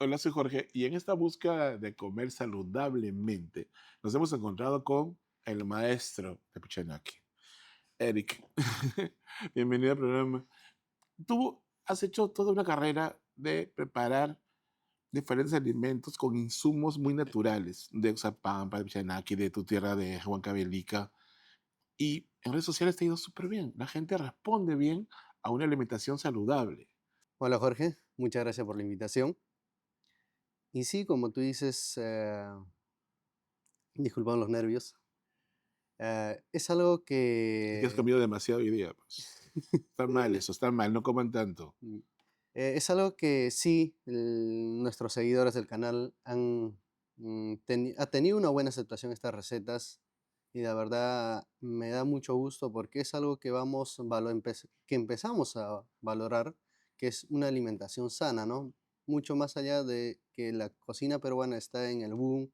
Hola, soy Jorge y en esta búsqueda de comer saludablemente nos hemos encontrado con el maestro de Puchanaki, Eric. Bienvenido al programa. Tú has hecho toda una carrera de preparar diferentes alimentos con insumos muy naturales, de Oxapampa, de Puchanaki, de tu tierra de Huancavelica. Y en redes sociales te ha ido súper bien. La gente responde bien a una alimentación saludable. Hola Jorge, muchas gracias por la invitación. Y sí, como tú dices, disculpad los nervios, es algo Es que has que comido demasiado hoy día, pues. Está mal eso, está mal, no coman tanto. mm, es algo que sí, nuestros seguidores del canal ha tenido una buena aceptación estas recetas y la verdad me da mucho gusto porque es algo que que empezamos a valorar, que es una alimentación sana, ¿no? Mucho más allá de que la cocina peruana está en el boom,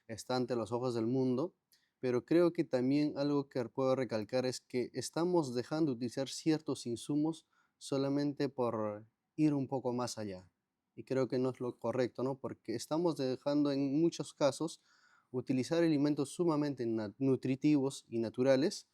está ante los ojos del mundo, pero creo que también algo que puedo recalcar es que estamos dejando de utilizar ciertos insumos solamente por ir un poco más allá. Y creo que no es lo correcto, ¿no? Porque estamos dejando en muchos casos utilizar alimentos sumamente nutritivos y naturales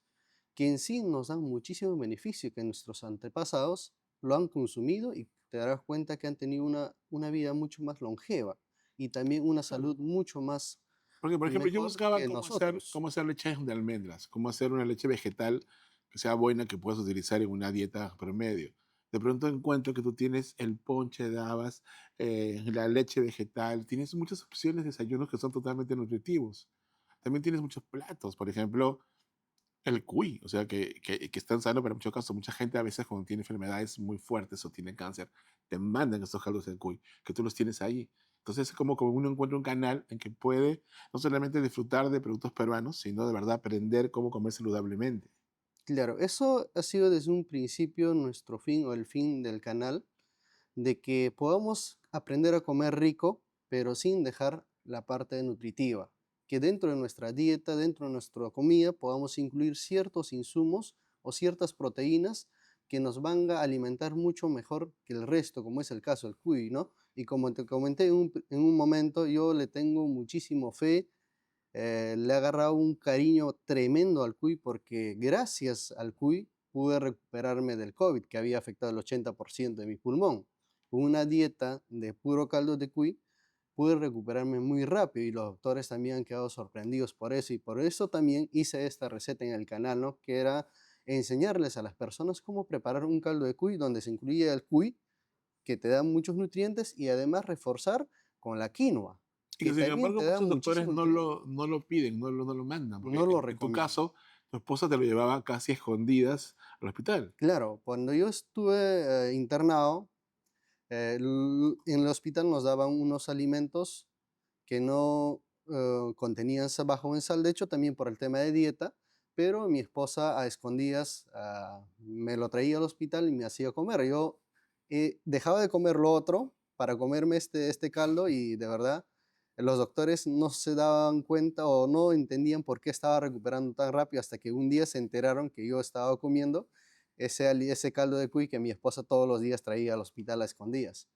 que en sí nos dan muchísimo beneficio, que nuestros antepasados lo han consumido y te darás cuenta que han tenido una vida mucho más longeva y también una salud mucho más Porque, por ejemplo, yo mejor buscaba que nosotros. cómo hacer leche de almendras, cómo hacer una leche vegetal que sea buena, que puedas utilizar en una dieta promedio. De pronto encuentro que tú tienes el ponche de habas, la leche vegetal, tienes muchas opciones de desayunos que son totalmente nutritivos. También tienes muchos platos, por ejemplo, el cuy, o sea, que es tan sano, pero en muchos casos, mucha gente a veces cuando tiene enfermedades muy fuertes o tiene cáncer, te mandan estos caldos del cuy, que tú los tienes ahí. Entonces es como uno encuentra un canal en que puede no solamente disfrutar de productos peruanos, sino de verdad aprender cómo comer saludablemente. Claro, eso ha sido desde un principio nuestro fin o el fin del canal, de que podamos aprender a comer rico, pero sin dejar la parte nutritiva. Que dentro de nuestra dieta, dentro de nuestra comida, podamos incluir ciertos insumos o ciertas proteínas que nos van a alimentar mucho mejor que el resto, como es el caso del cuy, ¿no? Y como te comenté en un momento, yo le tengo muchísimo fe, le he agarrado un cariño tremendo al cuy porque gracias al cuy pude recuperarme del COVID que había afectado el 80% de mi pulmón. Con una dieta de puro caldo de cuy pude recuperarme muy rápido y los doctores también han quedado sorprendidos por eso y por eso también hice esta receta en el canal, ¿no? Que era enseñarles a las personas cómo preparar un caldo de cuy donde se incluye el cuy que te da muchos nutrientes y además reforzar con la quinoa Y que que sin también embargo te da muchos doctores muchísimos nutrientes. no lo piden, no lo mandan, porque No lo en tu recomiendo. caso, tu esposa te lo llevaba casi escondidas al hospital. Claro, cuando yo estuve internado, en el hospital nos daban unos alimentos que no contenían bajo en sal, de hecho también por el tema de dieta, pero mi esposa a escondidas me lo traía al hospital y me hacía comer. Yo dejaba de comer lo otro para comerme este caldo y de verdad los doctores no se daban cuenta o no entendían por qué estaba recuperando tan rápido hasta que un día se enteraron que yo estaba comiendo ese caldo de cuy que mi esposa todos los días traía al hospital a escondidas.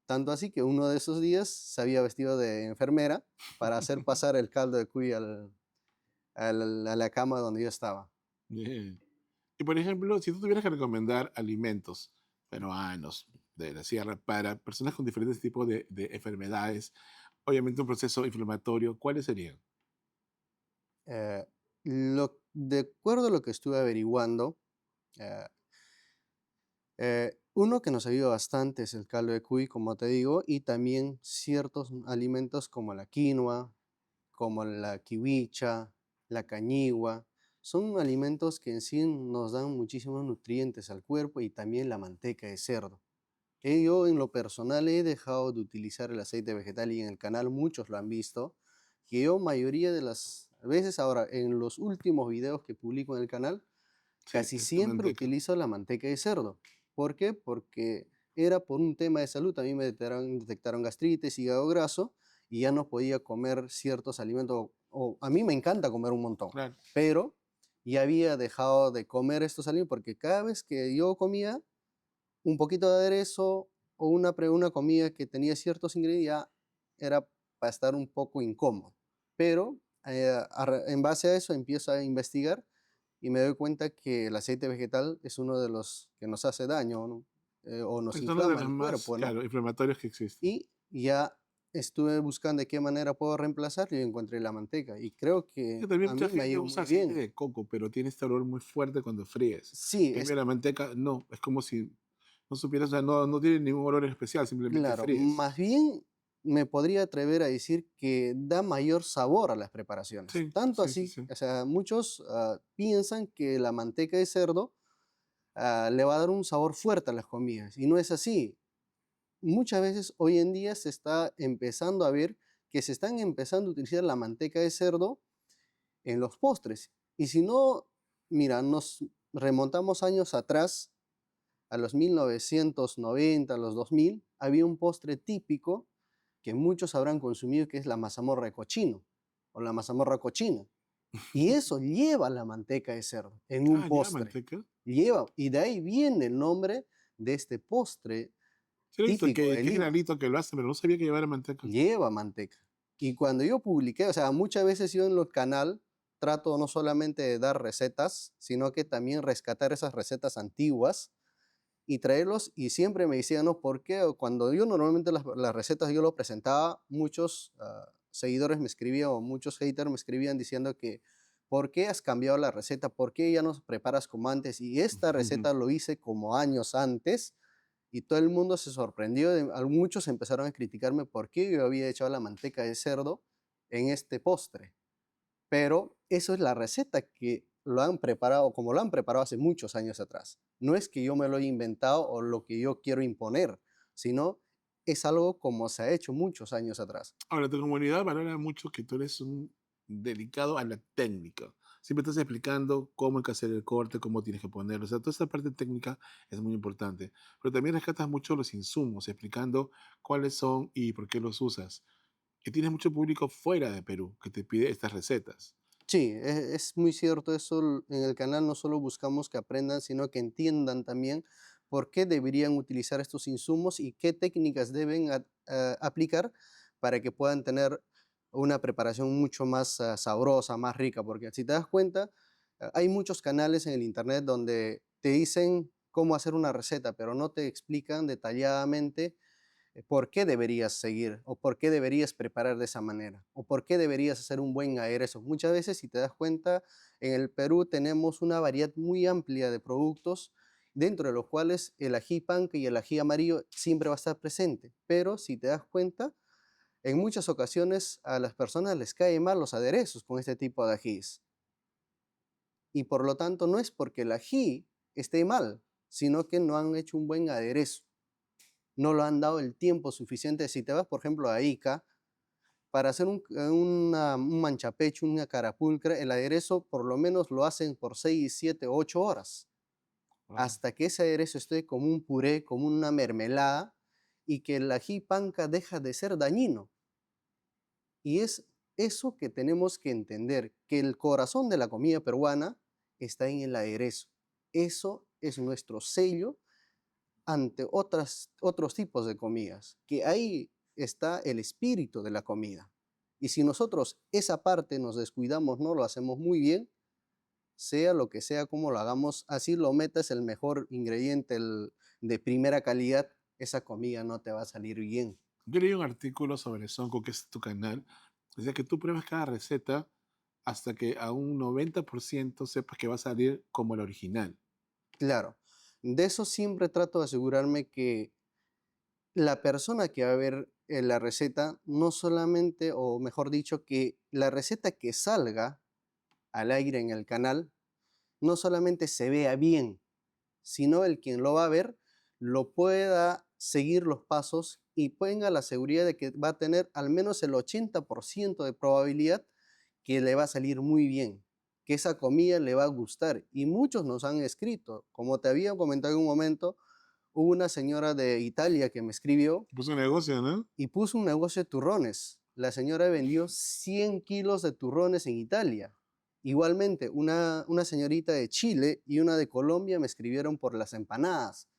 Tanto así que uno de esos días se había vestido de enfermera para hacer pasar el caldo de cuy a la cama donde yo estaba. Bien. Y por ejemplo, si tú tuvieras que recomendar alimentos peruanos de la sierra para personas con diferentes tipos de enfermedades, obviamente un proceso inflamatorio, ¿cuáles serían? Eh, de acuerdo a lo que estuve averiguando, eh, uno que nos ayuda bastante es el caldo de cuy, como te digo, y también ciertos alimentos como la quinoa, como la kiwicha, la cañigua. Son alimentos que en sí nos dan muchísimos nutrientes al cuerpo y también la manteca de cerdo. Yo en lo personal he dejado de utilizar el aceite vegetal y en el canal muchos lo han visto, que yo mayoría de las veces ahora en los últimos videos que publico en el canal, Sí, casi esta siempre manteca. utilizo la manteca de cerdo. ¿Por qué? Porque era por un tema de salud. A mí me detectaron gastritis, hígado graso y ya no podía comer ciertos alimentos. O, a mí me encanta comer un montón, Claro. pero ya había dejado de comer estos alimentos porque cada vez que yo comía un poquito de aderezo, o una comida que tenía ciertos ingredientes, ya era para estar un poco incómodo. Pero en base a eso empiezo a investigar y me doy cuenta que el aceite vegetal es uno de los que nos hace daño, ¿no? O nos Es uno de inflama los el más, cuerpo, ¿no? claro, inflamatorios que existen. Y ya estuve buscando de qué manera puedo reemplazarlo y encontré la manteca. Y creo Que que también a mucha mí me ha gente ido usa muy aceite bien. de coco, pero tiene este olor muy fuerte cuando fríes. Sí, En es cambio, la manteca no, es como si no supieras, o sea, no tiene ningún olor en especial, simplemente claro. fríes. Más bien me podría atrever a decir que da mayor sabor a las preparaciones. Sí, Tanto sí, sí, así, sí. o sea, muchos piensan que la manteca de cerdo le va a dar un sabor fuerte a las comidas. Y no es así. Muchas veces hoy en día se está empezando a ver que se están empezando a utilizar la manteca de cerdo en los postres. Y si no, mira, nos remontamos años atrás, a los 1990, a los 2000, había un postre típico que muchos habrán consumido, que es la mazamorra de cochino o la mazamorra cochina. Y eso lleva la manteca de cerdo en un Ah, ¿lleva postre. manteca? Lleva, y de ahí viene el nombre de este postre Sí, lo he visto típico de que hay Lima. granito que lo hace, pero no sabía que llevara manteca. Lleva manteca. Y cuando yo publiqué, o sea, muchas veces yo en el canal trato no solamente de dar recetas, sino que también rescatar esas recetas antiguas y traerlos, y siempre me decían, no, ¿por qué? O cuando yo normalmente las recetas yo lo presentaba, muchos seguidores me escribían o muchos haters me escribían diciendo que, ¿por qué has cambiado la receta? ¿Por qué ya no preparas como antes? Y esta receta lo hice como años antes y todo el mundo se sorprendió. Muchos empezaron a criticarme por qué yo había echado la manteca de cerdo en este postre. Pero eso es la receta que lo han preparado, como lo han preparado hace muchos años atrás. No es que yo me lo haya inventado o lo que yo quiero imponer, sino es algo como se ha hecho muchos años atrás. Ahora, tu comunidad valora mucho que tú eres un dedicado a la técnica. Siempre estás explicando cómo hay que hacer el corte, cómo tienes que ponerlo. O sea, toda esta parte técnica es muy importante. Pero también rescatas mucho los insumos, explicando cuáles son y por qué los usas. Que tienes mucho público fuera de Perú que te pide estas recetas. Sí, es muy cierto eso. En el canal no solo buscamos que aprendan, sino que entiendan también por qué deberían utilizar estos insumos y qué técnicas deben aplicar para que puedan tener una preparación mucho más sabrosa, más rica. Porque si te das cuenta, hay muchos canales en el internet donde te dicen cómo hacer una receta, pero no te explican detalladamente por qué deberías seguir o por qué deberías preparar de esa manera o por qué deberías hacer un buen aderezo. Muchas veces, si te das cuenta, en el Perú tenemos una variedad muy amplia de productos dentro de los cuales el ají panca y el ají amarillo siempre va a estar presente. Pero si te das cuenta, en muchas ocasiones a las personas les caen mal los aderezos con este tipo de ajís. Y por lo tanto no es porque el ají esté mal, sino que no han hecho un buen aderezo, no lo han dado el tiempo suficiente. Si te vas, por ejemplo, a Ica, para hacer un manchapecho, una carapulcra, el aderezo por lo menos lo hacen por 6, 7, 8 horas, Wow. hasta que ese aderezo esté como un puré, como una mermelada, y que el ají panca deja de ser dañino. Y es eso que tenemos que entender, que el corazón de la comida peruana está en el aderezo. Eso es nuestro sello ante otros tipos de comidas, que ahí está el espíritu de la comida. Y si nosotros esa parte nos descuidamos, no lo hacemos muy bien, sea lo que sea como lo hagamos, así lo metas el mejor ingrediente de primera calidad, esa comida no te va a salir bien. Yo leí un artículo sobre Sonco, que es tu canal. Decía que tú pruebas cada receta hasta que a un 90% sepas que va a salir como el original. Claro, de eso siempre trato de asegurarme que la persona que va a ver la receta, no solamente, o mejor dicho, que la receta que salga al aire en el canal, no solamente se vea bien, sino el quien lo va a ver lo pueda seguir los pasos y tenga la seguridad de que va a tener al menos el 80% de probabilidad que le va a salir muy bien, que esa comida le va a gustar. Y muchos nos han escrito, como te había comentado en un momento, hubo una señora de Italia que me escribió Puso un negocio, ¿no? y puso un negocio de turrones. La señora vendió 100 kilos de turrones en Italia. Igualmente, una señorita de Chile y una de Colombia me escribieron por las empanadas.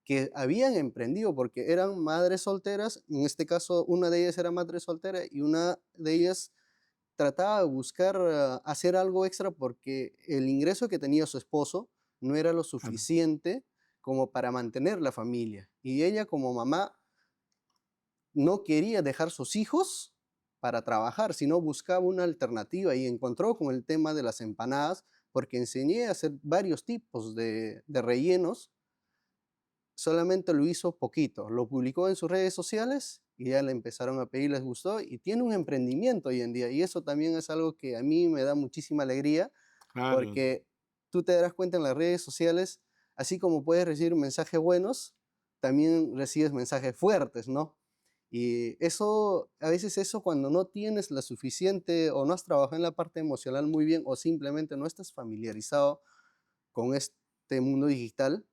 que habían emprendido, porque eran madres solteras, en este caso una de ellas era madre soltera y una de ellas trataba de buscar hacer algo extra porque el ingreso que tenía su esposo no era lo Claro, suficiente como para mantener la familia. Y ella como mamá no quería dejar sus hijos para trabajar, sino buscaba una alternativa y encontró con el tema de las empanadas, porque enseñé a hacer varios tipos de rellenos, solamente lo hizo poquito, lo publicó en sus redes sociales y ya le empezaron a pedir, les gustó y tiene un emprendimiento hoy en día y eso también es algo que a mí me da muchísima alegría claro. porque tú te darás cuenta en las redes sociales, así como puedes recibir mensajes buenos, también recibes mensajes fuertes, ¿no? Y eso, a veces eso cuando no tienes la suficiente o no has trabajado en la parte emocional muy bien o simplemente no estás familiarizado con este mundo digital,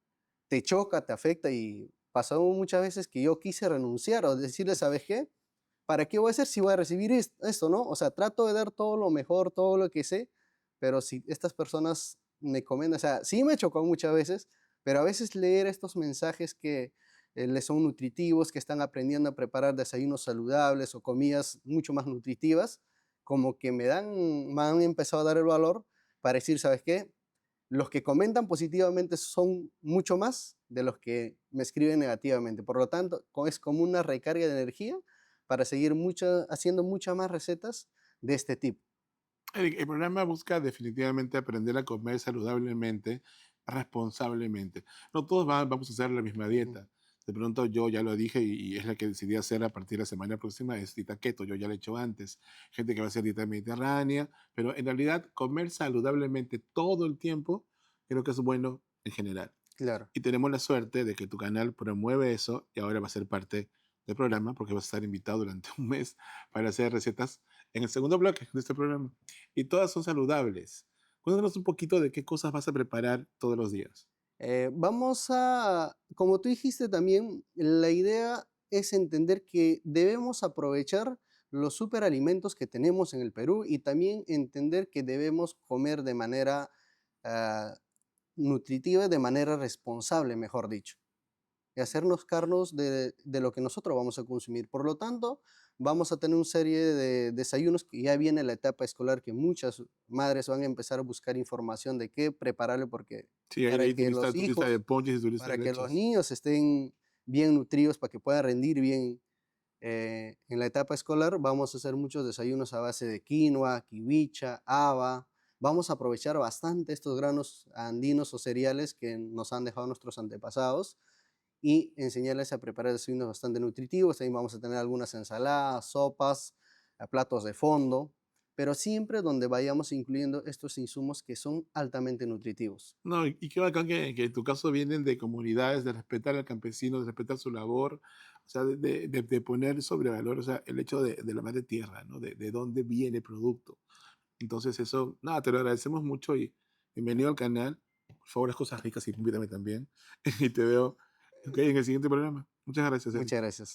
te choca, te afecta y pasó muchas veces que yo quise renunciar o decirle, ¿sabes qué? ¿Para qué voy a hacer si voy a recibir esto, no? O sea, trato de dar todo lo mejor, todo lo que sé, pero si estas personas me comentan, o sea, sí me chocó muchas veces, pero a veces leer estos mensajes que les son nutritivos, que están aprendiendo a preparar desayunos saludables o comidas mucho más nutritivas, como que me han empezado a dar el valor para decir, ¿sabes qué? Los que comentan positivamente son mucho más de los que me escriben negativamente. Por lo tanto, es como una recarga de energía para seguir haciendo muchas más recetas de este tipo. El programa busca definitivamente aprender a comer saludablemente, responsablemente. No todos vamos a hacer la misma Ujú. dieta. De pronto yo ya lo dije y es la que decidí hacer a partir de la semana próxima, es dieta keto, yo ya lo he hecho antes. Gente que va a hacer dieta mediterránea, pero en realidad comer saludablemente todo el tiempo creo que es bueno en general. Claro. Y tenemos la suerte de que tu canal promueve eso y ahora va a ser parte del programa porque vas a estar invitado durante un mes para hacer recetas en el segundo bloque de este programa. Y todas son saludables. Cuéntanos un poquito de qué cosas vas a preparar todos los días. Como tú dijiste también, la idea es entender que debemos aprovechar los superalimentos que tenemos en el Perú y también entender que debemos comer de manera ah, nutritiva, de manera responsable, mejor dicho, y hacernos cargos de lo que nosotros vamos a consumir. Por lo tanto, vamos a tener una serie de desayunos que ya viene la etapa escolar, que muchas madres van a empezar a buscar información de qué prepararle, porque Sí, para ahí que los tu lista de hijos, ponches y tu lista de para que los leches. niños estén bien nutridos, para que puedan rendir bien en la etapa escolar, vamos a hacer muchos desayunos a base de quinoa, kiwicha, haba. Vamos a aprovechar bastante estos granos andinos o cereales que nos han dejado nuestros antepasados y enseñarles a preparar desayunos bastante nutritivos. Ahí vamos a tener algunas ensaladas, sopas, platos de fondo, pero siempre donde vayamos incluyendo estos insumos que son altamente nutritivos. No, y qué bacán que en tu caso vienen de comunidades, de respetar al campesino, de respetar su labor, o sea, de poner sobre valor, o sea, el hecho de la madre tierra, ¿no? De dónde viene el producto. Entonces eso, nada, te lo agradecemos mucho y bienvenido al canal. Por favor, haz cosas ricas y invítame también. Y te veo, ok, en el siguiente programa. Muchas gracias, Eric. Muchas gracias.